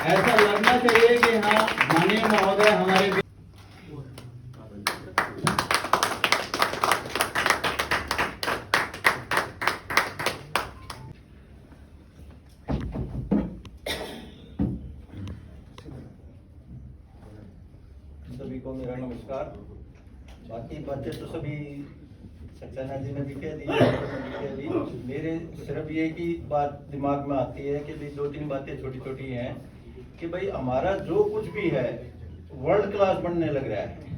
ऐसा लगना चाहिए कि हाँ माननीय महोदय हमारे सभी को मेरा नमस्कार। बाकी बातें तो सभी सक्सेना जी ने भी कह दी। मेरे सिर्फ ये की बात दिमाग में आती है कि भाई 2-3 बातें छोटी छोटी हैं कि भाई हमारा जो कुछ भी है वर्ल्ड क्लास बनने लग रहा है।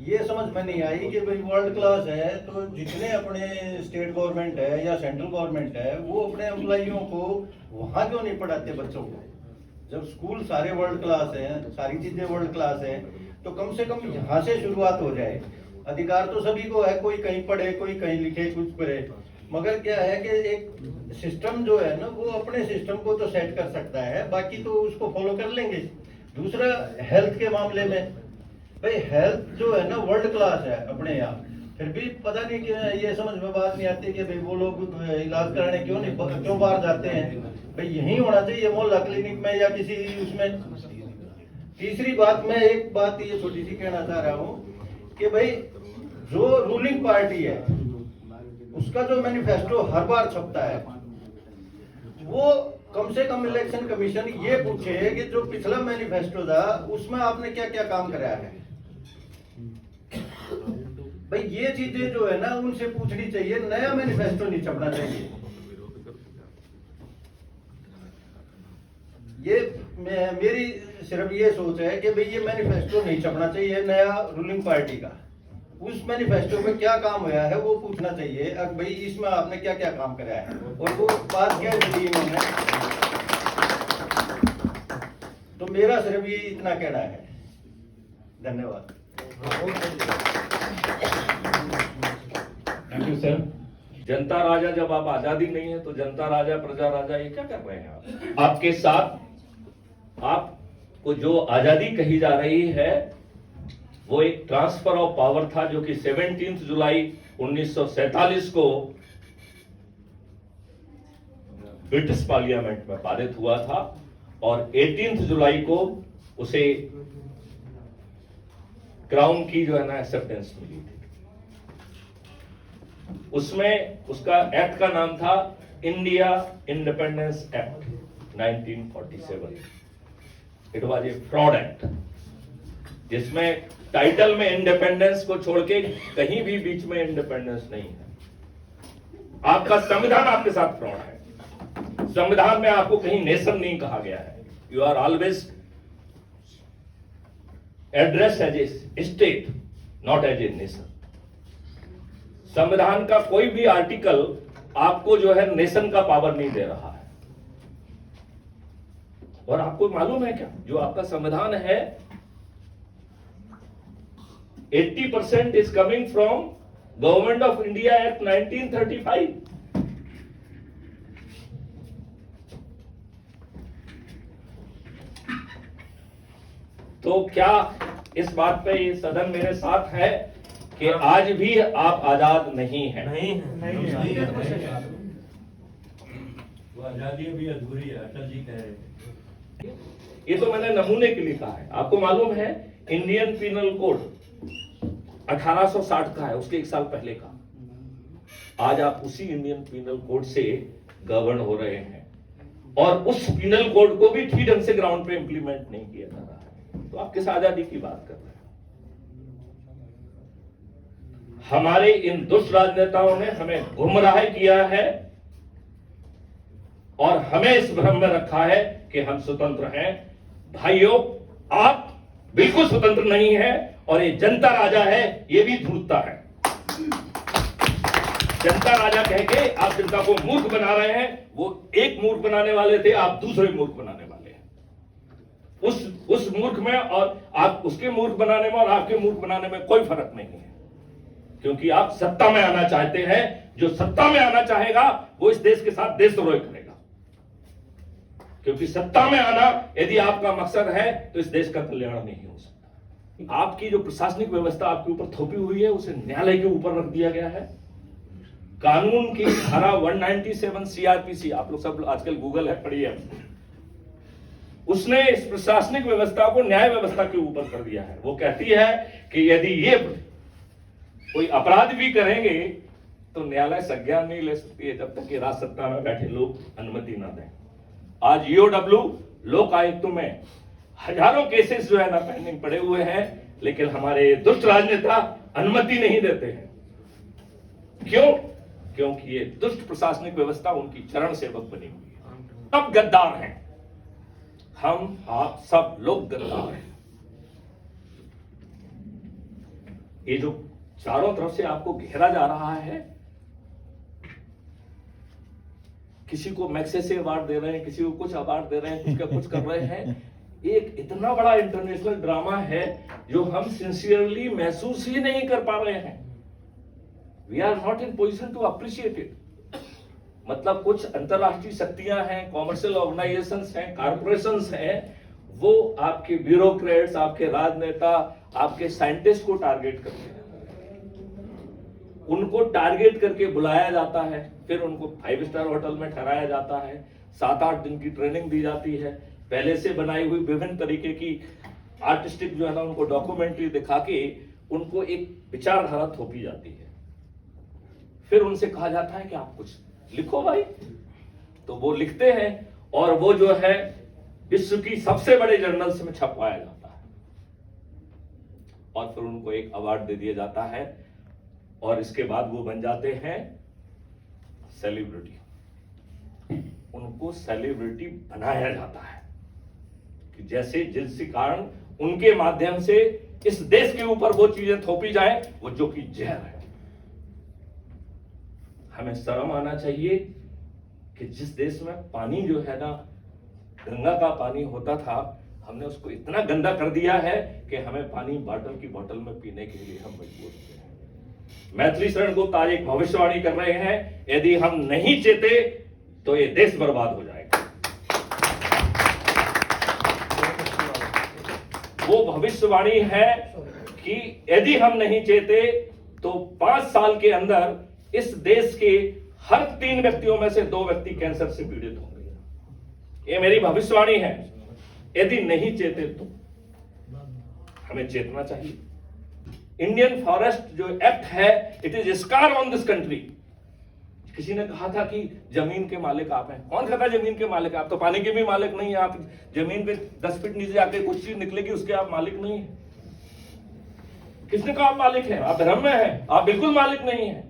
ये समझ में नहीं आई कि भाई वर्ल्ड क्लास है तो जितने अपने स्टेट गवर्नमेंट है या सेंट्रल गवर्नमेंट है वो अपने एम्प्लॉइयों को वहाँ क्यों नहीं पढ़ाते बच्चों को। जब स्कूल सारे वर्ल्ड क्लास हैं, सारी चीजें वर्ल्ड क्लास है, तो कम से कम यहाँ से शुरुआत हो जाए। अधिकार तो सभी को है, कोई कहीं पढ़े कोई कहीं लिखे कुछ करे, मगर क्या है कि एक सिस्टम जो है ना वो अपने सिस्टम को तो सेट कर सकता है, बाकी तो उसको फॉलो कर लेंगे। दूसरा हेल्थ के मामले में भाई हेल्थ जो है ना वर्ल्ड क्लास है अपने यहाँ, फिर भी पता नहीं कि ये समझ में बात नहीं आती कि भाई वो लोग इलाज कराने क्यों बाहर जाते हैं। भाई यही होना चाहिए मोहल्ला क्लिनिक में या किसी उसमें। तीसरी बात मैं एक बात ये छोटी सी कहना चाह रहा हूँ कि भाई जो रूलिंग पार्टी है उसका जो मैनिफेस्टो हर बार छपता है वो कम से कम इलेक्शन कमीशन ये पूछे कि जो पिछला मैनिफेस्टो था उसमें आपने क्या क्या काम कराया है। भाई ये चीजें जो है ना उनसे पूछनी चाहिए, नया मैनिफेस्टो नहीं छपना चाहिए। ये मेरी सिर्फ ये सोच है कि भाई ये मैनिफेस्टो नहीं छपना चाहिए नया रूलिंग पार्टी का। उस मैनिफेस्टो में क्या काम हुआ है वो पूछना चाहिए, अब भाई इसमें आपने क्या क्या काम कराया है और वो बात क्या दी इन्होंने। तो मेरा सिर्फ ये इतना कहना है। धन्यवाद। Thank you sir. जनता राजा जब आप आजादी नहीं है तो जनता राजा प्रजा राजा ये क्या कर रहे हैं आप? आपके साथ आपको जो आजादी कही जा रही है वो एक ट्रांसफर ऑफ पावर था जो कि 17 जुलाई 1947 को ब्रिटिश पार्लियामेंट में पारित हुआ था और 18 जुलाई को उसे क्राउन की जो है ना एक्सेप्टेंस मिली थी। उसमें उसका एक्ट का नाम था India independence act 1947। It was a fraud act जिसमें टाइटल में इंडिपेंडेंस को छोड़ के कहीं भी बीच में इंडिपेंडेंस नहीं है। आपका संविधान आपके साथ फ्रॉड है। संविधान में आपको कहीं नेशन नहीं कहा गया है। You are always address as a state not as a nation. संविधान का कोई भी आर्टिकल आपको जो है नेशन का पावर नहीं दे रहा है। और आपको मालूम है क्या जो आपका संविधान है 80% is coming from Government of India Act 1935। तो क्या इस बात पे ये सदन मेरे साथ है कि आज भी आप आजाद नहीं हैं? नहीं वो आजादी भी अधूरी है, अटल जी कह रहे हैं। ये तो मैंने नमूने के लिए कहा है। आपको मालूम है इंडियन पीनल कोड 1860 का है, उसके 1 साल पहले का। आज आप उसी इंडियन पीनल कोड से गवर्न हो रहे हैं और उस पीनल कोड को भी ठीक ढंग से ग्राउंड पे इंप्लीमेंट नहीं किया जा रहा है। तो आप किस आजादी की बात कर रहे हैं? हमारे इन दुष्ट राजनेताओं ने हमें गुमराह किया है और हमें इस भ्रम में रखा है कि हम स्वतंत्र हैं। भाइयों, आप बिल्कुल स्वतंत्र नहीं है और ये जनता राजा है, ये भी धूर्तता है। जनता राजा कह के आप जनता को मूर्ख बना रहे हैं। वो एक मूर्ख बनाने वाले थे, आप दूसरे मूर्ख बनाने वाले हैं। उस मूर्ख में और आप उसके मूर्ख बनाने में और आपके मूर्ख बनाने में कोई फर्क नहीं है, क्योंकि आप सत्ता में आना चाहते हैं। जो सत्ता में आना चाहेगा वो इस देश के साथ देशद्रोह करेगा, क्योंकि सत्ता में आना यदि आपका मकसद है तो इस देश का कल्याण नहीं हो सकता। आपकी जो प्रशासनिक व्यवस्था आपके ऊपर थोपी हुई है उसे न्यायालय के ऊपर रख दिया गया है। कानून की धारा 197 सीआरपीसी, आप लोग सब आजकल गूगल है, पढ़िए, उसने इस प्रशासनिक व्यवस्था को न्याय व्यवस्था के ऊपर कर दिया है। वो कहती है कि यदि ये कोई अपराध भी करेंगे तो न्यायालय संज्ञान नहीं ले सकती है जब तक कि राज सत्ता में बैठे लोग अनुमति ना दें। आज ईओडब्ल्यू लोक आयुक्तों में हजारों केसेस जो है ना पेंडिंग पड़े हुए हैं, लेकिन हमारे दुष्ट राजनेता अनुमति नहीं देते हैं। क्यों? क्योंकि ये दुष्ट प्रशासनिक व्यवस्था उनकी चरण सेवक बनी हुई है। सब गद्दार हैं, हम आप सब लोग गद्दार हैं। ये जो चारों तरफ से आपको घेरा जा रहा है, किसी को मैग्सेसे अवार्ड दे रहे हैं, किसी को कुछ अवार्ड दे रहे हैं, कुछ का कुछ कर रहे हैं, एक इतना बड़ा इंटरनेशनल ड्रामा है जो हम सिंसियरली महसूस ही नहीं कर पा रहे हैं। We are not in position to appreciate it. मतलब कुछ अंतरराष्ट्रीय शक्तियां हैं, कॉमर्शियल ऑर्गेनाइजेशंस हैं, कॉर्पोरेशंस हैं, वो आपके ब्यूरोक्रेट्स, आपके राजनेता, आपके साइंटिस्ट को टारगेट करते हैं। उनको टारगेट करके बुलाया जाता है, फिर उनको 5 स्टार होटल में ठहराया जाता है, 7-8 दिन की ट्रेनिंग दी जाती है, पहले से बनाई हुई विभिन्न तरीके की आर्टिस्टिक जो है ना उनको डॉक्यूमेंट्री दिखा के उनको एक विचारधारा थोपी जाती है। फिर उनसे कहा जाता है कि आप कुछ लिखो भाई, तो वो लिखते हैं और वो जो है विश्व की सबसे बड़े जर्नल्स में छपवाया जाता है और फिर उनको एक अवार्ड दे दिया जाता है और इसके बाद वो बन जाते हैं सेलिब्रिटी। उनको सेलिब्रिटी बनाया जाता है कि जैसे जिस कारण उनके माध्यम से इस देश के ऊपर वो चीजें थोपी जाए वो जो कि जहर है। हमें शर्म आना चाहिए कि जिस देश में पानी जो है ना गंगा का पानी होता था, हमने उसको इतना गंदा कर दिया है कि हमें पानी बॉटल की बोतल में पीने के लिए हम मजबूर होते हैं। मैथिली शरण गुप्त आज एक भविष्यवाणी कर रहे हैं, यदि हम नहीं चेते तो ये देश बर्बाद हो जाएगा। वो भविष्यवाणी है कि यदि हम नहीं चेते तो 5 साल के अंदर इस देश के हर 3 व्यक्तियों में से 2 व्यक्ति कैंसर से पीड़ित होंगे। ये मेरी भविष्यवाणी है। यदि नहीं चेते तो हमें चेतना चाहिए। इंडियन फॉरेस्ट जो एक्ट है, it is scar on this country. किसी ने कहा था कि जमीन के मालिक आप हैं। कौन कहता जमीन के मालिक? आप तो पानी के भी मालिक नहीं है। आप जमीन पे 10 फीट नीचे आके कुछ चीज निकलेगी उसके आप मालिक नहीं है। किसने कहा आप मालिक हैं? आप भ्रम में हैं, आप बिल्कुल मालिक नहीं हैं।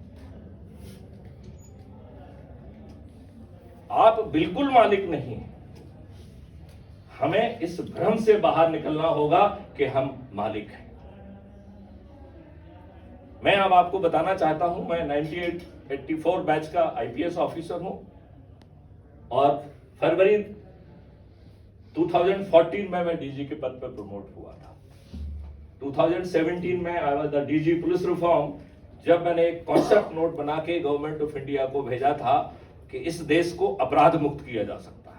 आप बिल्कुल मालिक नहीं हैं। हमें इस भ्रम से बाहर निकलना होगा कि हम मालिक हैं। मैं अब आपको बताना चाहता हूं, मैं 98-84 बैच का आईपीएस ऑफिसर हूं और फरवरी 2014 में मैं डीजी के पद पर प्रमोट हुआ था। 2017 में I was the DG police reform, जब मैंने एक कॉन्सेप्ट नोट बना के गवर्नमेंट ऑफ इंडिया को भेजा था कि इस देश को अपराध मुक्त किया जा सकता है।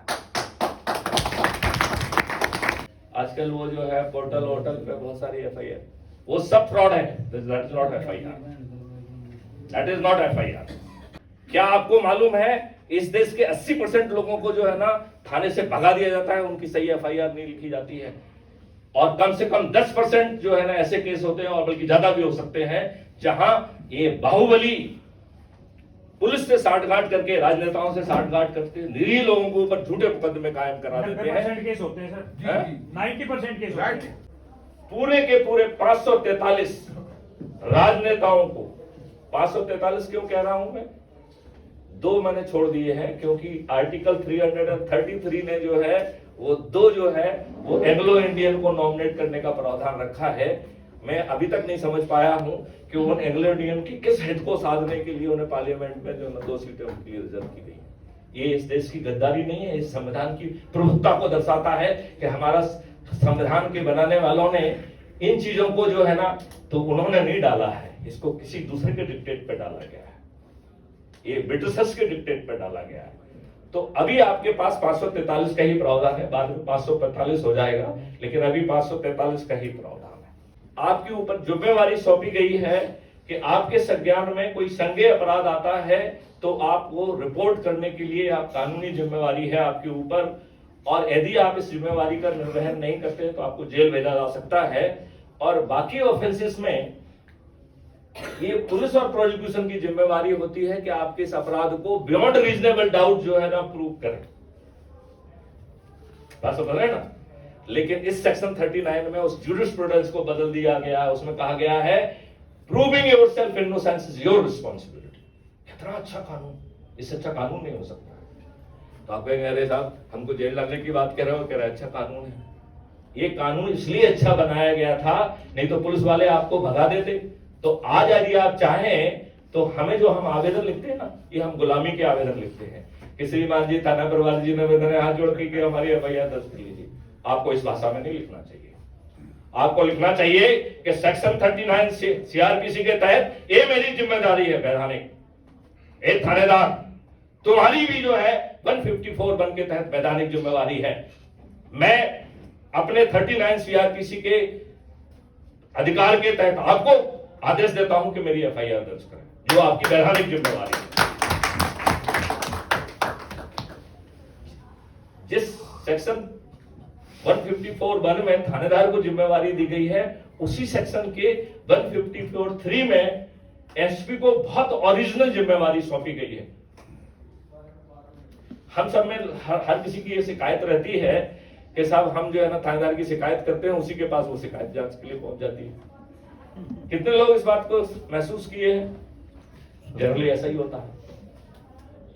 आजकल वो जो है पोर्टल वोर्टल पे बहुत सारी एफआईआर, वो सब फ्रॉड है। That is not FIR, that is not FIR. क्या आपको मालूम है इस देश के 80% लोगों को जो है ना थाने से भगा दिया जाता है, उनकी सही एफआईआर नहीं लिखी जाती है। और कम से कम 10% जो है ना ऐसे केस होते हैं, और बल्कि ज्यादा भी हो सकते हैं, जहां ये बाहुबली पुलिस से साठगांठ करके, राजनेताओं से साठगांठ करके निरीह लोगों के ऊपर झूठे मुकदमे कायम करा देते हैं। 90% केस होते हैं सर, 90% केस होते हैं। पूरे के पूरे 543 राजनेताओं को, 543 क्यों कह रहा हूं मैं? 2 मैंने छोड़ दिए हैं क्योंकि आर्टिकल 333 ने जो है वो 2 जो है वो एंग्लो इंडियन को नॉमिनेट करने का प्रावधान रखा है। मैं अभी तक नहीं समझ पाया हूं कि उन एंग्लो इंडियन की किस हित को साधने के लिए उन्हें पार्लियामेंट में जो 2 सीटें उनके लिए रिजर्व की गई। ये इस देश की गद्दारी नहीं है, इस संविधान की प्रभुत्ता को दर्शाता है कि संविधान के बनाने वालों ने इन चीजों को जो है ना, तो उन्होंने नहीं डाला है, इसको किसी दूसरे के डिक्टेट पे डाला गया है, ये ब्रिटिशर्स के डिक्टेट पे डाला गया है। तो अभी आपके पास 543 का ही प्रावधान है, बाद में 545 हो जाएगा, लेकिन अभी 543 का ही प्रावधान है। आपके ऊपर जिम्मेवारी सौंपी गई है कि आपके संज्ञान में कोई संज्ञेय अपराध आता है तो आपको रिपोर्ट करने के लिए आप कानूनी जिम्मेवारी है आपके ऊपर, और यदि आप इस जिम्मेवारी का निर्वहन नहीं करते तो आपको जेल भेजा जा सकता है। और बाकी ऑफेंसेस में ये पुलिस और प्रोसिक्यूशन की जिम्मेवारी होती है कि आपके इस अपराध को बियॉन्ड रीजनेबल डाउट जो है ना प्रूव करें, बात समझ रहे हैं ना। लेकिन इस सेक्शन 39 में उस ज्यूरिस्प्रूडेंस को बदल दिया गया है, उसमें कहा गया है proving yourself innocence is your responsibility. कितना अच्छा कानून, इससे अच्छा कानून नहीं हो सकता। तो आप कहेंगे अरे साहब हमको जेल डालने की बात कर रहे हो, कह रहे अच्छा कानून है। ये कानून इसलिए अच्छा बनाया गया था, नहीं तो पुलिस वाले आपको भगा देते। तो आज यदि आप चाहें तो हमें जो हम आवेदन लिखते हैं ना, ये हम गुलामी के आवेदन लिखते हैं कि श्रीमान जी थाना प्रभारी जी ने मैंने हाथ जोड़ के हमारी एफआईआर दर्ज कर लीजिए। आपको इस भाषा में नहीं लिखना चाहिए, आपको लिखना चाहिए कि सेक्शन 39 सीआरपीसी के तहत ये मेरी जिम्मेदारी है वैधानिक, एक थानेदार तुम्हारी भी जो है 154(1) के तहत वैधानिक जिम्मेवारी है। मैं अपने 39 सीआरपीसी के अधिकार के तहत आपको आदेश देता हूं कि मेरी एफआईआर दर्ज करें, जो आपकी वैधानिक जिम्मेवारी है। जिस सेक्शन 154(1) में थानेदार को जिम्मेवारी दी गई है, उसी सेक्शन के 154(3) में एसपी को बहुत ओरिजिनल जिम्मेवारी सौंपी गई है। हम सब में हर किसी की ये शिकायत रहती है कि साहब हम जो है ना थानेदार की शिकायत करते हैं, उसी के पास वो शिकायत जांच के लिए पहुंच जाती है। कितने लोग इस बात को महसूस किए हैं? जनरली ऐसा ही होता है।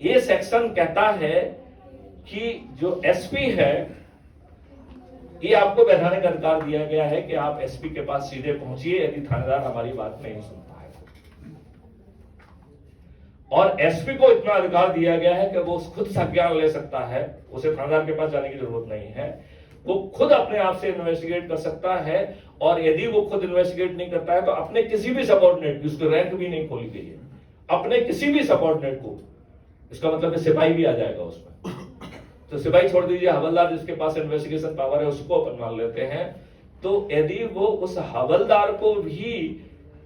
ये सेक्शन कहता है कि जो एसपी है, ये आपको वैधानिक अधिकार दिया गया है कि आप एसपी के पास सीधे पहुंचिए यदि थानेदार हमारी बात नहीं सुनता है। और एसपी को इतना अधिकार दिया गया है कि वो खुद संज्ञान ले सकता है, उसे थानेदार के पास जाने की जरूरत नहीं है, वो खुद अपने आप से इन्वेस्टिगेट कर सकता है। और यदि वो खुद इन्वेस्टिगेट नहीं करता है तो अपने किसी भी सबऑर्डिनेट की, उसकी रैंक भी नहीं खोली गई है, अपने किसी भी सबऑर्डिनेट को, इसका मतलब सिपाही भी आ जाएगा उसमें, तो सिपाही छोड़ दीजिए, हवलदार जिसके पास इन्वेस्टिगेशन पावर है उसको अपन मान लेते हैं। तो यदि वो उस हवलदार को भी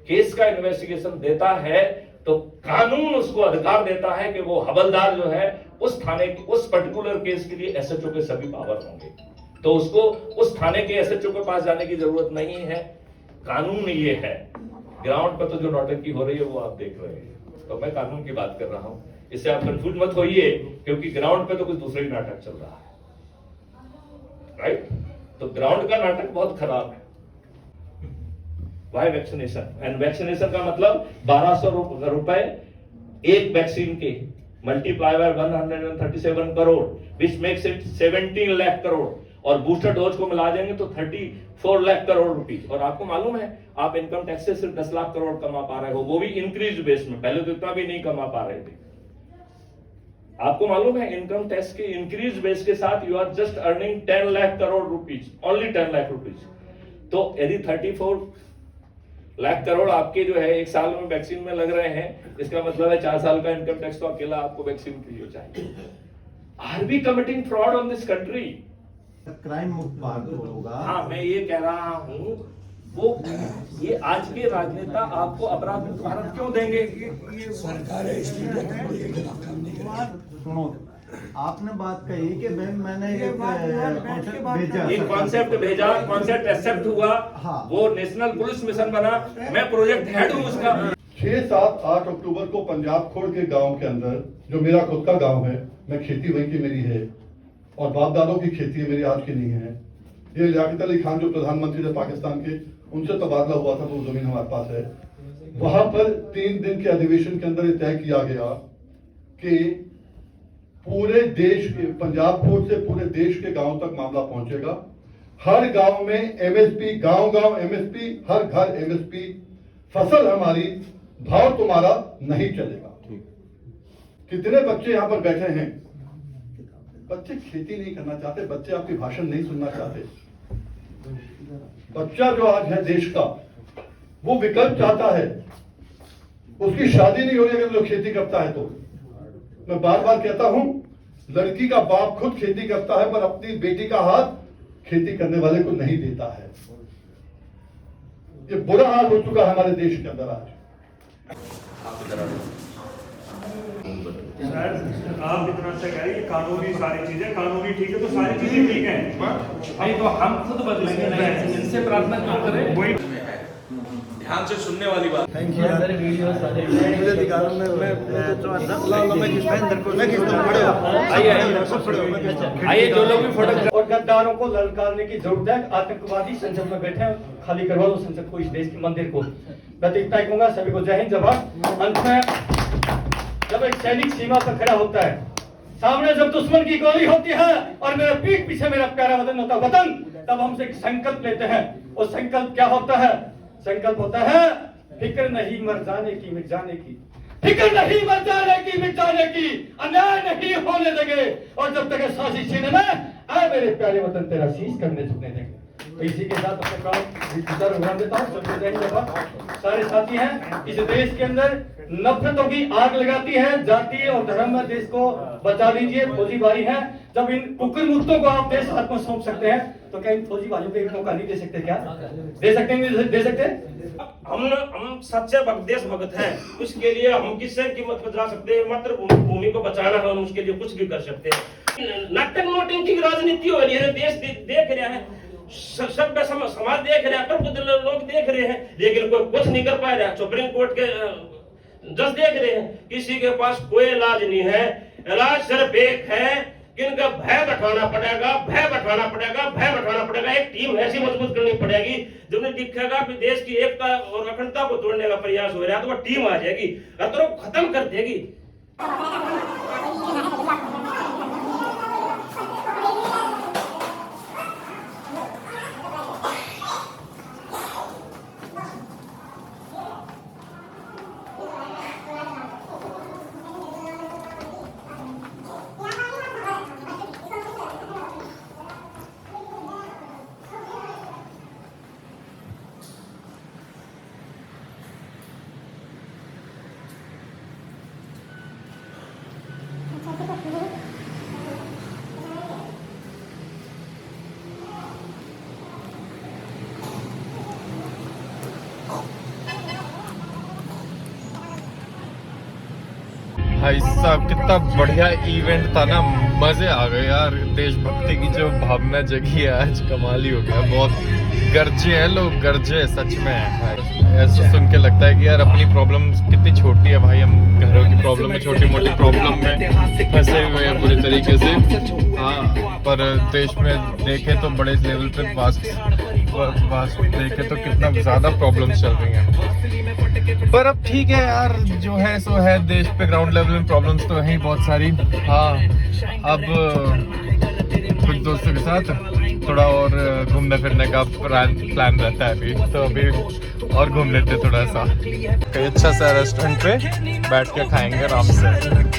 केस का इन्वेस्टिगेशन देता है तो कानून उसको अधिकार देता है कि वो हवलदार जो है उस थाने की उस पर्टिकुलर केस के लिए एसएचओ के सभी पावर होंगे, तो उसको उस थाने के एसएचओ के पास जाने की जरूरत नहीं है। कानून ये है। ग्राउंड पर तो जो नौटंकी हो रही है वो आप देख रहे हैं, तो मैं कानून की बात कर रहा हूं, इससे आप कंफ्यूज मत होइए, क्योंकि ग्राउंड पे तो कुछ दूसरा ही नाटक चल रहा है, राइट। तो ग्राउंड का नाटक बहुत खराब है। Y vaccination? एंड वैक्सीनेशन का मतलब 1200 रुपए एक वैक्सीन के multiply by 137 crore, which makes it 17 lakh crore, और बूस्टर डोज को मिला देंगे तो 34 लाख करोड़ रुपीस। और आपको मालूम है आप इनकम टैक्स से सिर्फ 10 लाख करोड़ कमा पा रहे हो, वो भी इंक्रीज बेस में, पहले तो इतना भी नहीं कमा पा रहे थे। आपको मालूम है इनकम टैक्स के इंक्रीज बेस के साथ you are just earning 10 lakh crore rupees, only 10 lakh rupees. तो यदि 34 लाख करोड़ आपके जो है एक साल में वैक्सीन में लग रहे हैं, इसका मतलब है 4 साल का इनकम टैक्स तो अकेला आपको वैक्सीन के लिए चाहिए। Are we committing fraud on this country? Crime मुक्त भारत होगा। हाँ, मैं ये कह रहा हूँ, वो ये आज के राजनेता आपको अपराध मुक्त भारत क्यों देंगे? सुनो, आपने बात कही कि मैंने एक कॉन्सेप्ट भेजा, कॉन्सेप्ट एक्सेप्ट हुआ, हाँ। वो नेशनल पुलिस मिशन बना, मैं प्रोजेक्ट हेड हूँ उसका। 6, 7, 8 अक्टूबर को पंजाब खोड़ के गांव के अंदर, जो मेरा खुद का गांव है, मैं खेती वहीं की मेरी है और बाप दादों की खेती है, मेरी आज की नहीं है। ये लियाकत अली खान जो प्रधानमंत्री थे पाकिस्तान के, उनसे तबादला हुआ था, तो वो जमीन हमारे पास है। वहां पर 3 दिन के अधिवेशन के अंदर ये तय किया गया कि पूरे देश के, पंजाब कोर्ट से पूरे देश के गांव तक मामला पहुंचेगा। हर गांव में एमएसपी, गांव-गांव एमएसपी, हर घर एमएसपी, फसल हमारी, भाव तुम्हारा नहीं चलेगा। कितने बच्चे यहां पर बैठे हैं, बच्चे खेती नहीं करना चाहते, बच्चे आपके भाषण नहीं सुनना चाहते। बच्चा जो आज है देश का, वो विकल्प चाहता है, उसकी शादी नहीं हो रही अगर वो खेती करता है तो। मैं बार बार कहता हूं, लड़की का बाप खुद खेती करता है पर अपनी बेटी का हाथ खेती करने वाले को नहीं देता है। ये बुरा हाल हो चुका है हमारे देश के अंदर आज। सर, आप इतना अच्छा कह रहे हैं, कानूनी सारी चीजें कानूनी ठीक है तो सारी चीजें ठीक है, नहीं तो हम खुद बदलेंगे, इनसे प्रार्थना क्यों करें? वही ध्यान से सुनने वाली बात। सारे वीडियो सारे आइए जो लोग भी फोटो और गद्दारों को ललकारने की जरूरत है। आतंकवादी संसद में बैठे हैं, खाली करवा दो संसद को, इस देश के मंदिर को। मैं तो इतना ही कहूंगा, सभी को जय हिंद। जवाब अंत में, जब एक सैनिक सीमा पर खड़ा होता है, सामने जब दुश्मन की गोली होती है और मेरे पीठ पीछे मेरा प्यारा वतन होता है वतन, तब हमसे एक संकल्प लेते हैं। और संकल्प क्या होता है? संकल्प होता है फिक्र नहीं मर जाने की मिट जाने की, फिक्र नहीं मर जाने की मिट जाने की, अन्याय नहीं होने देंगे। और जब तक साजिश सीने में आए मेरे प्यारे वतन, तेरा शीश करने झुकने देंगे। तो इसी के साथ अपने काम उड़ान देता हूँ। सबको जय हिंद। सारे साथी हैं, इस देश के अंदर नफरतों की आग लगाती है, जाति और धर्म में देश को बचा लीजिए। फौजी भाई हैं, जब इन कुकुर मुक्तों को आप देश हाथ में सौंप सकते हैं तो क्या इन फौजी भाइयों को एक मौका नहीं दे सकते? क्या दे सकते हैं? दे सकते? हम सच्चे देशभक्त हैं, उसके लिए हम किसी कीमत पर जा सकते हैं। मातृभूमि को बचाना है, हम उसके लिए कुछ भी कर सकते हैं। नाटक नोटिंग की राजनीति हो रही है, देश देख रहे हैं, सब समाज देख रहे हैं, प्रबुद्ध लोग देख रहे हैं, लेकिन कोई कुछ नहीं कर पा रहा। सुप्रीम कोर्ट के जज देख रहे हैं, किसी के पास कोई इलाज नहीं है। इलाज सिर्फ एक है कि इनका भय बैठाना पड़ेगा, भय बैठाना पड़ेगा, भय बैठाना पड़ेगा। एक टीम ऐसी मजबूत करनी पड़ेगी जब उन्हें दिखेगा कि देश की एकता और अखंडता को तोड़ने का प्रयास हो रहा है, तो वह टीम आ जाएगी, खतरों को खत्म कर देगी। भाई साहब कितना बढ़िया इवेंट था ना, मजे आ गए यार। देशभक्ति की जो भावना जगी है आज, कमाल ही हो गया। बहुत गर्जे हैं लोग, गर्जे सच में है। ऐसा सुन के लगता है कि यार अपनी प्रॉब्लम कितनी छोटी है भाई, हम घरों की प्रॉब्लम में, छोटी मोटी प्रॉब्लम में फंसे हुए हैं पूरी तरीके से। हाँ, पर देश में देखे तो बड़े लेवल पे वास्ट देखे तो कितना ज़्यादा प्रॉब्लम्स चल रही हैं। पर अब ठीक है यार, जो है सो है। देश पे ग्राउंड लेवल में प्रॉब्लम्स तो हैं ही बहुत सारी। हाँ, अब कुछ दोस्तों के साथ थोड़ा और घूमने फिरने का प्लान रहता है अभी, तो अभी और घूम लेते थोड़ा सा। कहीं अच्छा सा रेस्टोरेंट पे बैठ के खाएंगे आराम से।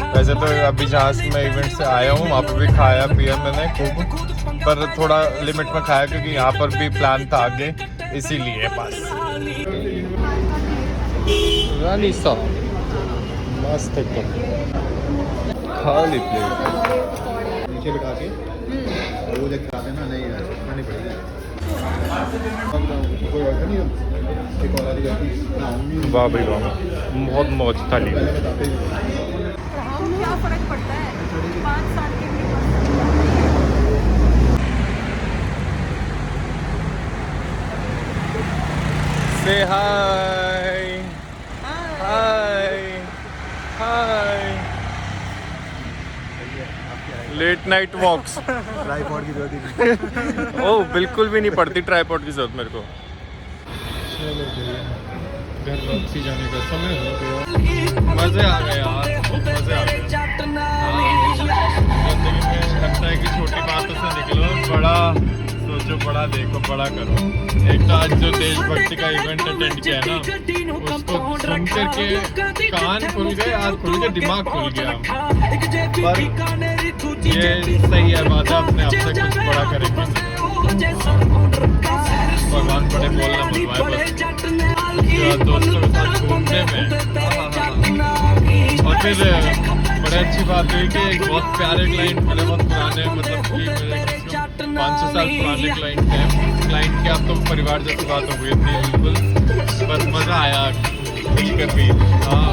वैसे तो अभी जहाँ से मैं इवेंट से आया हूँ वहाँ पे भी खाया पिया मैंने खूब, पर थोड़ा लिमिट में खाया क्योंकि यहाँ पर भी प्लान था आगे, इसीलिए बस। रानी सा मस्त एकदम, खाली प्लेट नीचे बिठा के और वो जब खा देना नहीं यार, खानी पड़ेगी। कोई ऑर्डर नहीं है, एक और वाली गलती। वाह भाई वाह, बहुत मौज थाली। क्या फर्क पड़ता है 5 साल के लिए? Say hi. Hi. Hi. Late night walks. Tripod की जरूरत नहीं। ओह, बिल्कुल भी नहीं पड़ती ट्राइपॉड की जरूरत मेरे को। चलो घर वापसी जाने का समय हो गया। मजे आ गए यार, मजे आ गए। जिंदगी में लगता है कि छोटी बातों से निकलो, बड़ा सोचो, बड़ा देखो, बड़ा करो। एक तो आज जो देशभक्ति का इवेंट अटेंड किया ना, उसको सुन करके कान खुल गए, आँख खुल गए, दिमाग खुल गया। पर ये सही है बात है, अपने आप से कुछ बड़ा करेंगे। भगवान बड़े बोलना मनवाए बस दोस्तों के साथ घूमने में। और फिर बड़ी अच्छी बात हुई कि एक बहुत प्यारे क्लाइंट मिले, बहुत पुराने, मतलब कि मेरे 500 साल पुराने क्लाइंट हैं। क्लाइंट के आप तो परिवार जैसी बात हो गई थी बिल्कुल। बस मज़ा आया मिलकर भी। हाँ